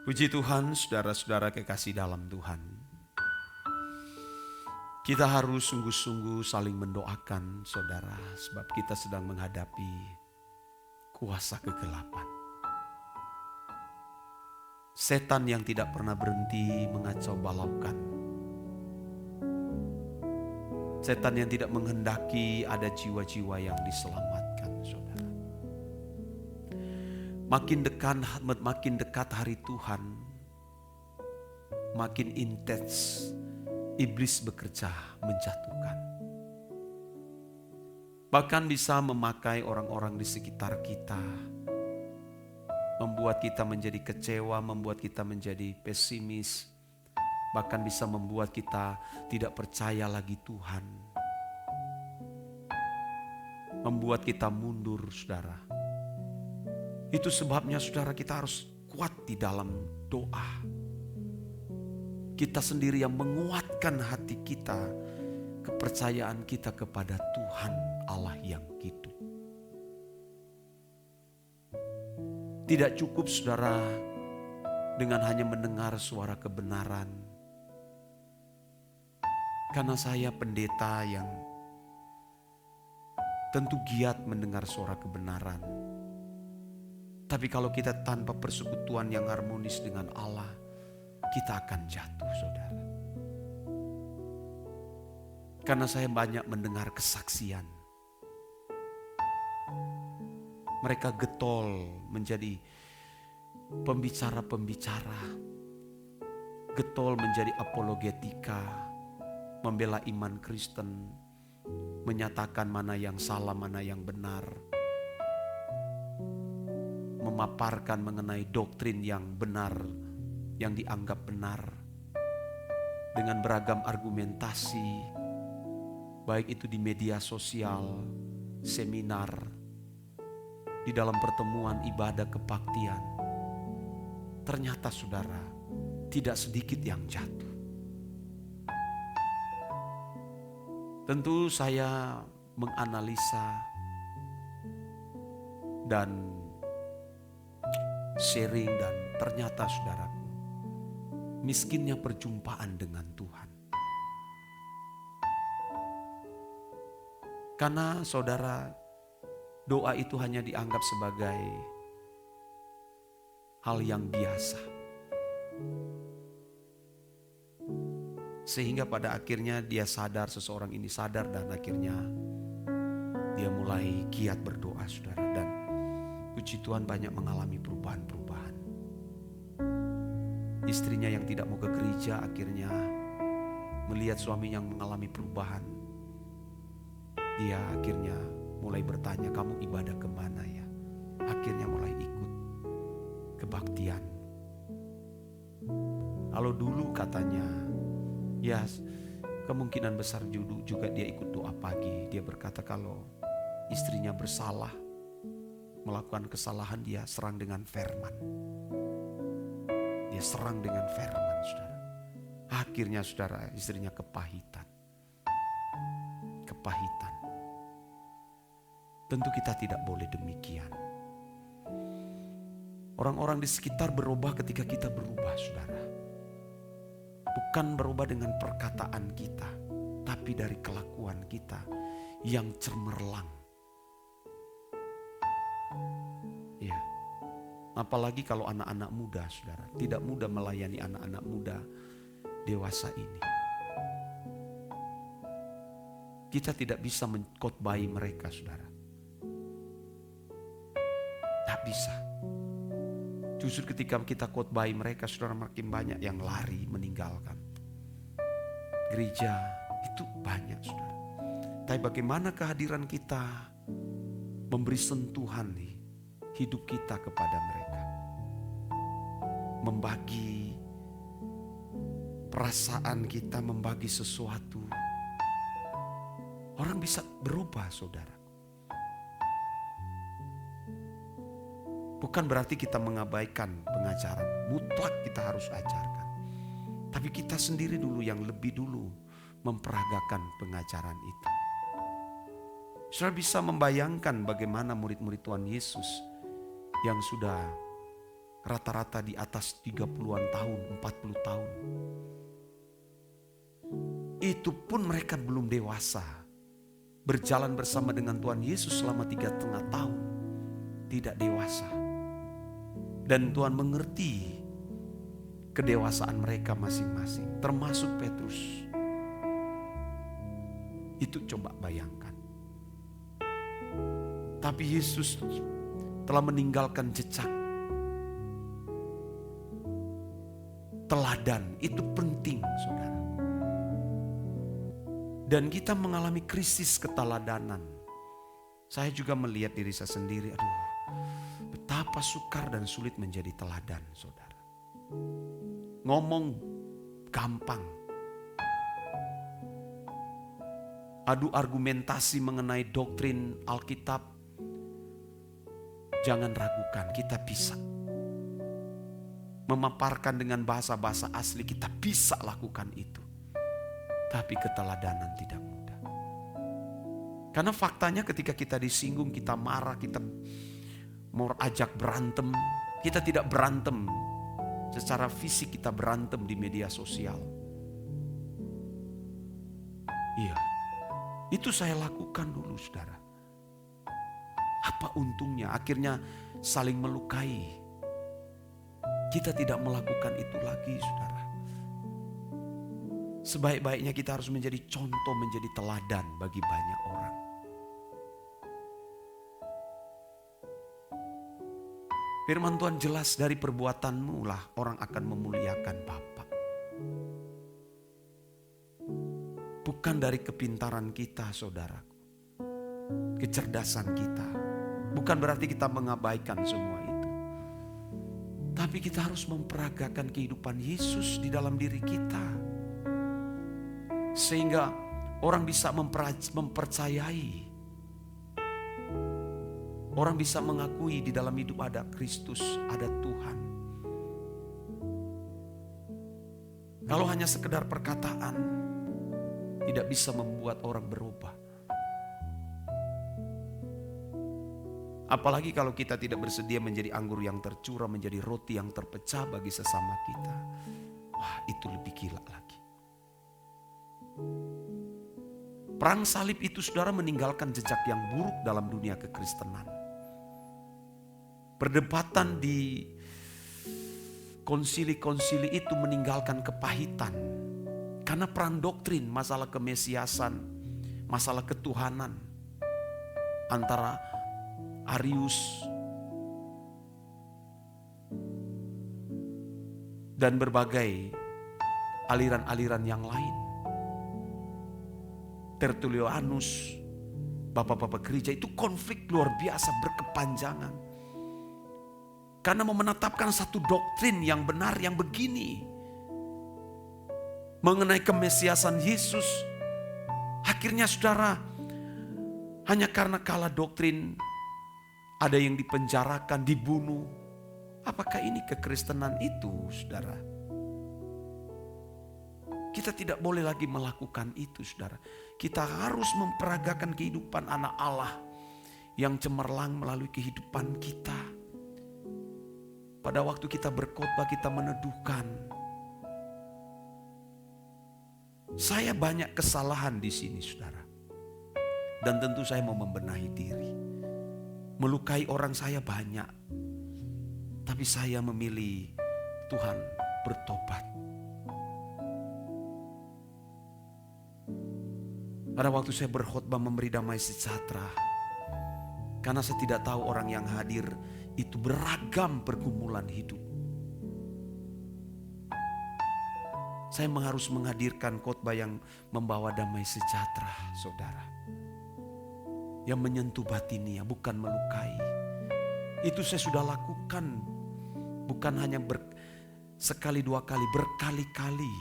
Puji Tuhan, saudara-saudara kekasih dalam Tuhan. Kita harus sungguh-sungguh saling mendoakan saudara, sebab kita sedang menghadapi kuasa kegelapan. Setan yang tidak pernah berhenti mengacau balaukan. Setan yang tidak menghendaki ada jiwa-jiwa yang diselamatkan, saudara. Makin dekat hari Tuhan, makin intens iblis bekerja menjatuhkan. Bahkan bisa memakai orang-orang di sekitar kita, membuat kita menjadi kecewa, membuat kita menjadi pesimis, bahkan bisa membuat kita tidak percaya lagi Tuhan, membuat kita mundur, saudara. Itu sebabnya saudara, kita harus kuat di dalam doa. Kita sendiri yang menguatkan hati kita, kepercayaan kita kepada Tuhan Allah yang hidup. Tidak cukup saudara dengan hanya mendengar suara kebenaran. Karena saya pendeta yang tentu giat mendengar suara kebenaran. Tapi kalau kita tanpa persekutuan yang harmonis dengan Allah, kita akan jatuh, saudara. Karena saya banyak mendengar kesaksian. Mereka getol menjadi pembicara-pembicara. Getol menjadi apologetika, membela iman Kristen, menyatakan mana yang salah, mana yang benar. Memaparkan mengenai doktrin yang benar, yang dianggap benar, dengan beragam argumentasi, baik itu di media sosial, seminar, di dalam pertemuan ibadah kebaktian. Ternyata saudara, tidak sedikit yang jatuh. Tentu saya menganalisa dan sharing, dan ternyata saudaraku, miskinnya perjumpaan dengan Tuhan. Karena saudara, doa itu hanya dianggap sebagai hal yang biasa. Sehingga pada akhirnya dia sadar, seseorang ini sadar, dan akhirnya dia mulai giat berdoa, saudara. Dan puji Tuhan banyak mengalami perubahan-perubahan. Istrinya yang tidak mau ke gereja akhirnya melihat suami yang mengalami perubahan. Dia akhirnya mulai bertanya, kamu ibadah kemana ya? Akhirnya mulai ikut kebaktian. Kalau dulu katanya, ya kemungkinan besar juga dia ikut doa pagi. Dia berkata kalau istrinya bersalah, melakukan kesalahan, dia serang dengan firman. Dia serang dengan firman, saudara. Akhirnya saudara, istrinya kepahitan. Kepahitan. Tentu kita tidak boleh demikian. Orang-orang di sekitar berubah ketika kita berubah, saudara. Bukan berubah dengan perkataan kita, tapi dari kelakuan kita yang cemerlang. Ya, apalagi kalau anak-anak muda, saudara, tidak mudah melayani anak-anak muda dewasa ini. Kita tidak bisa mengkhotbahi mereka, saudara. Tak bisa. Justru ketika kita khotbahi mereka, saudara, makin banyak yang lari meninggalkan gereja. Itu banyak, saudara. Tapi bagaimana kehadiran kita memberi sentuhan nih hidup kita kepada mereka, membagi perasaan kita, membagi sesuatu, orang bisa berubah, saudara. Bukan berarti kita mengabaikan pengajaran, mutlak kita harus ajarkan. Tapi kita sendiri dulu yang lebih dulu memperagakan pengajaran itu. Saudara bisa membayangkan bagaimana murid-murid Tuhan Yesus yang sudah rata-rata di atas 30-an tahun, 40 tahun. Itu pun mereka belum dewasa. Berjalan bersama dengan Tuhan Yesus selama 3,5 tahun. Tidak dewasa. Dan Tuhan mengerti kedewasaan mereka masing-masing. Termasuk Petrus. Itu coba bayangkan. Tapi Yesus telah meninggalkan jejak. Teladan itu penting, saudara. Dan kita mengalami krisis keteladanan. Saya juga melihat diri saya sendiri, betapa sukar dan sulit menjadi teladan, saudara. Ngomong gampang. Adu argumentasi mengenai doktrin Alkitab, jangan ragukan, kita bisa. Memaparkan dengan bahasa-bahasa asli, kita bisa lakukan itu. Tapi keteladanan tidak mudah. Karena faktanya ketika kita disinggung, kita marah, kita mau ajak berantem. Kita tidak berantem secara fisik, kita berantem di media sosial. Iya, itu saya lakukan dulu, saudara. Apa untungnya? Akhirnya saling melukai. Kita tidak melakukan itu lagi, saudara. Sebaik-baiknya kita harus menjadi contoh, menjadi teladan bagi banyak orang. Firman Tuhan jelas, dari perbuatanmu lah orang akan memuliakan Bapa. Bukan dari kepintaran kita, saudaraku. Kecerdasan kita. Bukan berarti kita mengabaikan semua itu. Tapi kita harus memperagakan kehidupan Yesus di dalam diri kita. Sehingga orang bisa mempercayai. Orang bisa mengakui di dalam hidup ada Kristus, ada Tuhan. Kalau hanya sekedar perkataan, tidak bisa membuat orang berubah. Apalagi kalau kita tidak bersedia menjadi anggur yang tercurah, menjadi roti yang terpecah bagi sesama kita. Wah, itu lebih gila lagi. Perang salib itu, saudara, meninggalkan jejak yang buruk dalam dunia kekristenan. Perdebatan di konsili-konsili itu meninggalkan kepahitan. Karena perang doktrin, masalah kemesiasan, masalah ketuhanan antara Arius dan berbagai aliran-aliran yang lain. Tertullianus, bapak-bapak gereja, itu konflik luar biasa berkepanjangan. Karena mau menetapkan satu doktrin yang benar yang begini mengenai kemesiasan Yesus. Akhirnya, saudara, hanya karena kalah doktrin, ada yang dipenjarakan, dibunuh. Apakah ini kekristenan itu, saudara? Kita tidak boleh lagi melakukan itu, saudara. Kita harus memperagakan kehidupan anak Allah yang cemerlang melalui kehidupan kita. Pada waktu kita berkhotbah, kita meneduhkan. Saya banyak kesalahan di sini, saudara. Dan tentu saya mau membenahi diri. Melukai orang saya banyak. Tapi saya memilih Tuhan bertobat. Pada waktu saya berkhotbah memberi damai sejahtera, karena saya tidak tahu orang yang hadir itu beragam pergumulan hidup. Saya harus menghadirkan khotbah yang membawa damai sejahtera, saudara. Yang menyentuh batinnya, bukan melukai. Itu saya sudah lakukan, bukan hanya sekali dua kali, berkali-kali.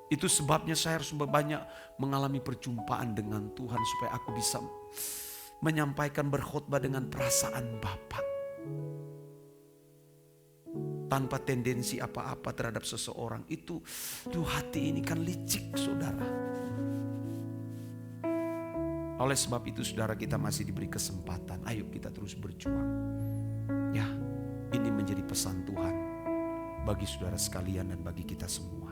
Itu sebabnya saya harus banyak mengalami perjumpaan dengan Tuhan supaya aku bisa menyampaikan berkhotbah dengan perasaan Bapa. Tanpa tendensi apa-apa terhadap seseorang. Itu hati ini kan licik, saudara. Oleh sebab itu, saudara, kita masih diberi kesempatan. Ayo kita terus berjuang. Ya, menjadi pesan Tuhan bagi saudara sekalian dan bagi kita semua.